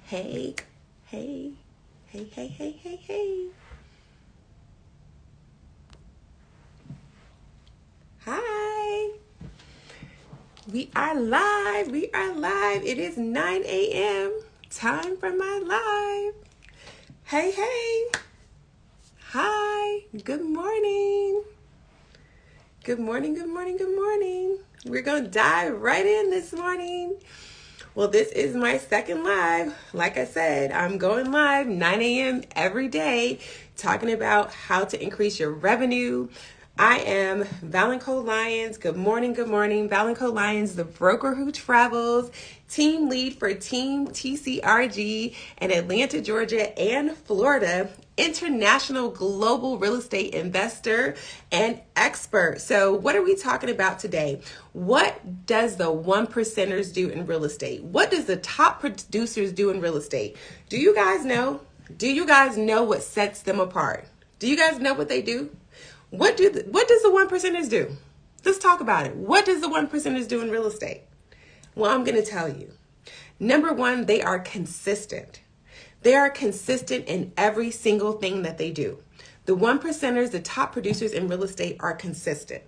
Hey, hey, hey, hey, hey, hey, hey. Hi. We are live. We are live. It is 9 a.m. Time for my live. Hey, hey. Hi. Good morning. Good morning, good morning, good morning. We're going to dive right in this morning. Well, this is my second live. Like I said, I'm going live 9 a.m. every day talking about how to increase your revenue. I am Valyn Lyons. Good morning, good morning. Valyn Lyons, the broker who travels, team lead for Team TCRG in Atlanta, Georgia, and Florida, international global real estate investor and expert. So what are we talking about today? What does the one percenters do in real estate? What does the top producers do in real estate? Do you guys know? Do you guys know what sets them apart? Do you guys know what they do? What does the one percenters do? Let's talk about it. What does the one percenters do in real estate? Well, I'm going to tell you. Number one, they are consistent. They are consistent in every single thing that they do. The one percenters, the top producers in real estate, are consistent.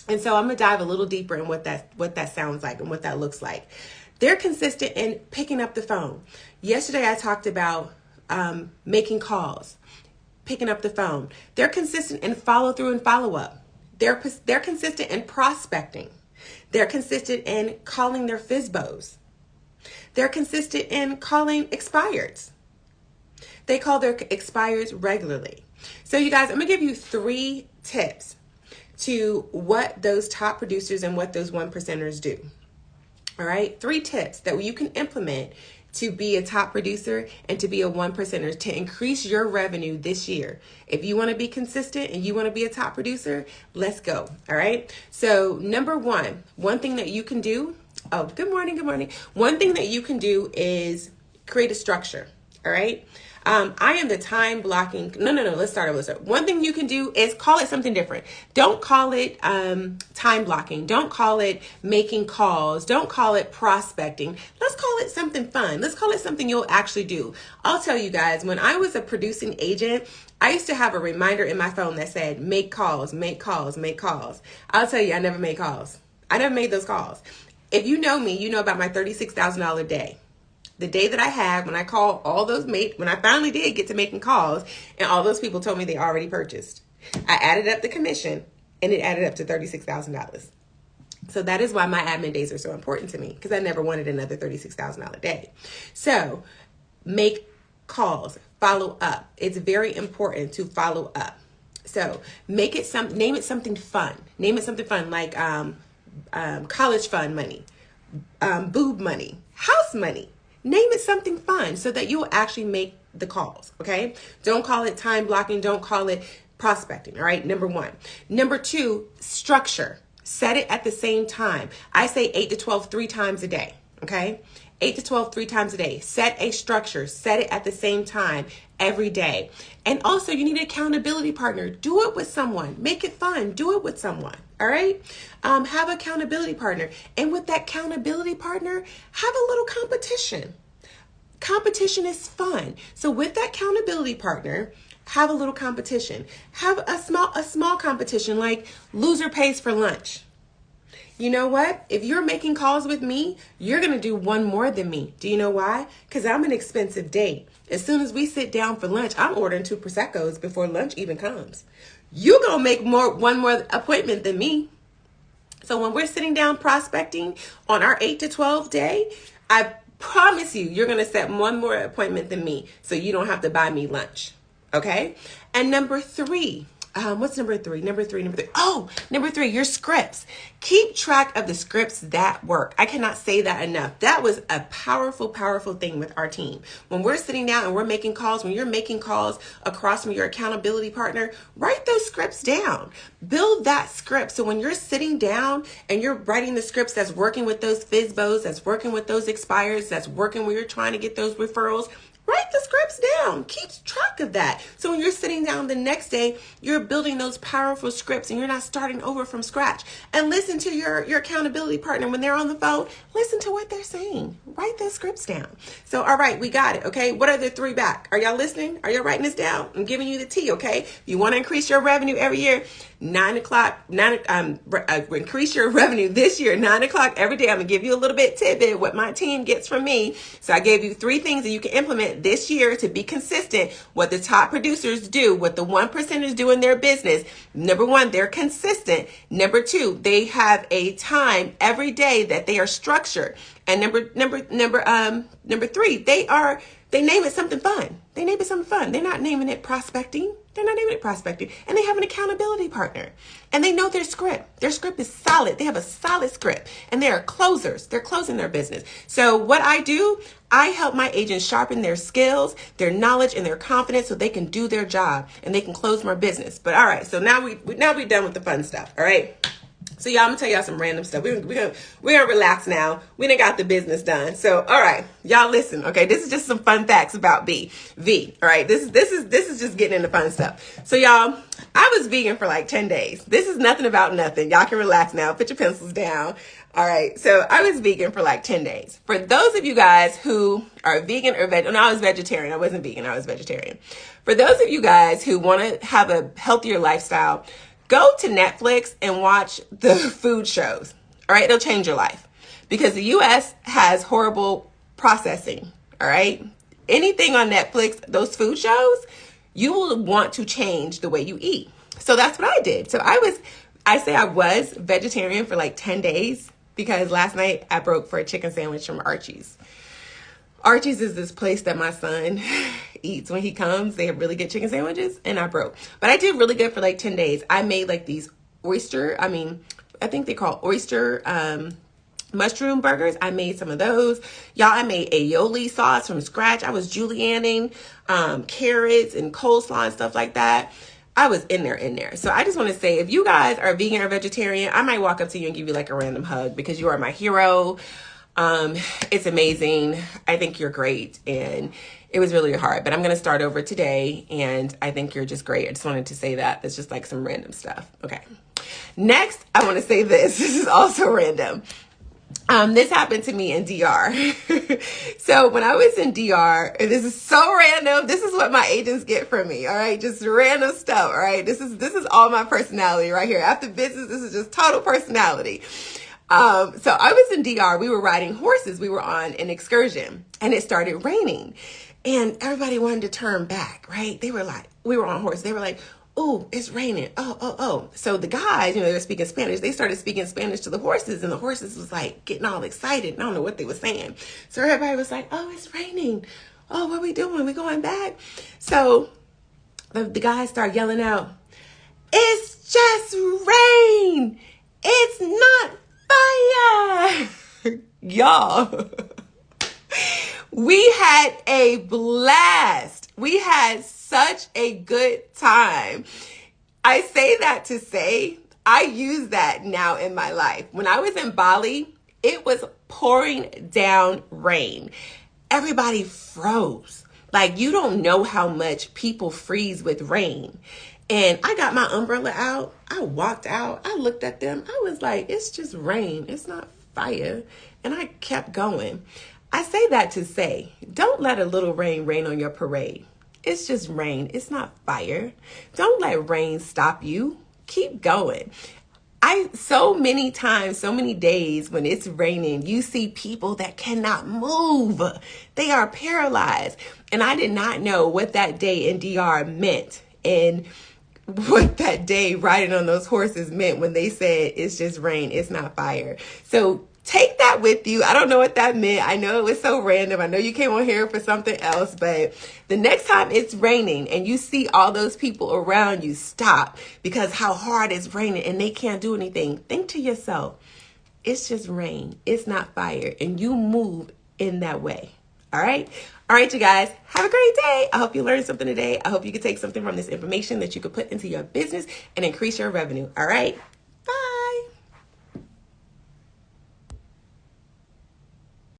And so I'm going to dive a little deeper in what that sounds like and what that looks like. They're consistent in picking up the phone. Yesterday I talked about making calls, picking up the phone. They're consistent in follow through and follow up. They're consistent in prospecting. They're consistent in calling their FSBOs. They're consistent in calling expireds. They call their expireds regularly. So you guys, I'm going to give you 3 tips to what those top producers and what those one percenters do. All right, 3 tips that you can implement to be a top producer and to be a one percenter to increase your revenue this year. If you want to be consistent and you want to be a top producer, let's go. All right. So number one thing that you can do. Oh, good morning. Good morning. One thing that you can do is create a structure. All right. I am the time blocking. No. Let's start over. One thing you can do is call it something different. Don't call it time blocking. Don't call it making calls. Don't call it prospecting. Let's call it something fun. Let's call it something you'll actually do. I'll tell you guys, when I was a producing agent, I used to have a reminder in my phone that said, make calls, make calls, make calls. I'll tell you, I never made calls. I never made those calls. If you know me, you know about my $36,000 day. The day that I had when I called all those when I finally did get to making calls and all those people told me they already purchased. I added up the commission and it added up to $36,000. So that is why my admin days are so important to me, because I never wanted another $36,000 day. So make calls, follow up. It's very important to follow up. So name it something fun. Name it something fun like college fund money, boob money, house money. Name it something fun so that you'll actually make the calls, okay? Don't call it time blocking. Don't call it prospecting, all right? Number 1. Number 2, structure. Set it at the same time. I say 8 to 12 3 times a day, okay? 8 to 12 3 times a day. Set a structure. Set it at the same time every day. And also, you need an accountability partner. Do it with someone. Make it fun. Do it with someone. All right. Have an accountability partner. And with that accountability partner, have a little competition. Competition is fun. So with that accountability partner, have a little competition. Have a small competition like loser pays for lunch. You know what? If you're making calls with me, you're going to do one more than me. Do you know why? Because I'm an expensive date. As soon as we sit down for lunch, I'm ordering 2 Prosecco's before lunch even comes. You're going to make one more appointment than me. So when we're sitting down prospecting on our 8 to 12 day, I promise you're going to set one more appointment than me so you don't have to buy me lunch. Okay? And number 3, what's number 3? Number 3. Oh, number 3, your scripts. Keep track of the scripts that work. I cannot say that enough. That was a powerful, powerful thing with our team. When we're sitting down and we're making calls, when you're making calls across from your accountability partner, write those scripts down. Build that script. So when you're sitting down and you're writing the scripts that's working with those FSBOs, that's working with those expires, that's working when you're trying to get those referrals, Write the scripts down. Keep track of that. So when you're sitting down the next day, you're building those powerful scripts and you're not starting over from scratch. And listen to your accountability partner when they're on the phone. Listen to what they're saying. Write those scripts down. So, all right, we got it. Okay. What are the 3 back? Are y'all listening? Are y'all writing this down? I'm giving you the tea. Okay. If you want to increase your revenue every year, increase your revenue this year, 9 o'clock every day. I'm going to give you a little bit tidbit what my team gets from me. So I gave you 3 things that you can implement this year to be consistent. What the top producers do, what the 1%ers do in their business. Number 1, they're consistent. Number 2, they have a time every day that they are structured. And number 3, they name it something fun. They name it something fun. They're not naming it prospecting. They're not naming it prospecting. And they have an accountability partner. And they know their script. Their script is solid. They have a solid script. And they are closers. They're closing their business. So what I do, I help my agents sharpen their skills, their knowledge, and their confidence so they can do their job and they can close more business. But all right, so now we're done with the fun stuff. All right. So y'all, I'm gonna tell y'all some random stuff. We're gonna relax now. We done got the business done. So all right, y'all listen. Okay, this is just some fun facts about V. All right, this is just getting into fun stuff. So y'all, I was vegan for like 10 days. This is nothing about nothing. Y'all can relax now. Put your pencils down. All right, so I was vegan for like 10 days. For those of you guys who are vegan or no, I was vegetarian. I wasn't vegan. I was vegetarian. For those of you guys who want to have a healthier lifestyle, go to Netflix and watch the food shows. All right, it'll change your life because the U.S. has horrible processing. All right, anything on Netflix, those food shows, you will want to change the way you eat. So that's what I did. So I was vegetarian for like 10 days because last night I broke for a chicken sandwich from Archie's. Archie's is this place that my son eats when he comes. They have really good chicken sandwiches, and I broke. But I did really good for like 10 days. I made like these I think they call oyster mushroom burgers. I made some of those. Y'all, I made aioli sauce from scratch. I was julienning carrots and coleslaw and stuff like that. I was in there. So I just want to say, if you guys are vegan or vegetarian, I might walk up to you and give you like a random hug because you are my hero. It's amazing. I think you're great. And it was really hard, but I'm going to start over today. And I think you're just great. I just wanted to say that. That's just like some random stuff. Okay. Next, I want to say this. This is also random. This happened to me in DR. So when I was in DR, and this is so random, this is what my agents get from me. All right. Just random stuff. All right. This is all my personality right here. After business, this is just total personality. So I was in DR. We were riding horses. We were on an excursion and it started raining and everybody wanted to turn back, right? They were like, we were on horses. They were like, oh, it's raining. Oh. So the guys, they were speaking Spanish. They started speaking Spanish to the horses and the horses was like getting all excited. I don't know what they were saying. So everybody was like, oh, it's raining. Oh, what are we doing? We going back? So the guys start yelling out, it's just rain. It's not fire. Y'all, we had a blast. We had such a good time. I say that to say I use that now in my life. When I was in Bali, it was pouring down rain. Everybody froze. Like, you don't know how much people freeze with rain. And I got my umbrella out. I walked out. I looked at them. I was like, it's just rain. It's not fire. And I kept going. I say that to say, don't let a little rain rain on your parade. It's just rain. It's not fire. Don't let rain stop you. Keep going. So many times, so many days when it's raining, you see people that cannot move. They are paralyzed. And I did not know what that day in DR meant. And what that day riding on those horses meant when they said it's just rain, it's not fire. So take that with you. I don't know what that meant. I know it was so random. I know you came on here for something else, but the next time it's raining and you see all those people around you, stop, because how hard it's raining and they can't do anything. Think to yourself, it's just rain. It's not fire. And you move in that way. All right. All right, you guys, have a great day. I hope you learned something today. I hope you could take something from this information that you could put into your business and increase your revenue. All right.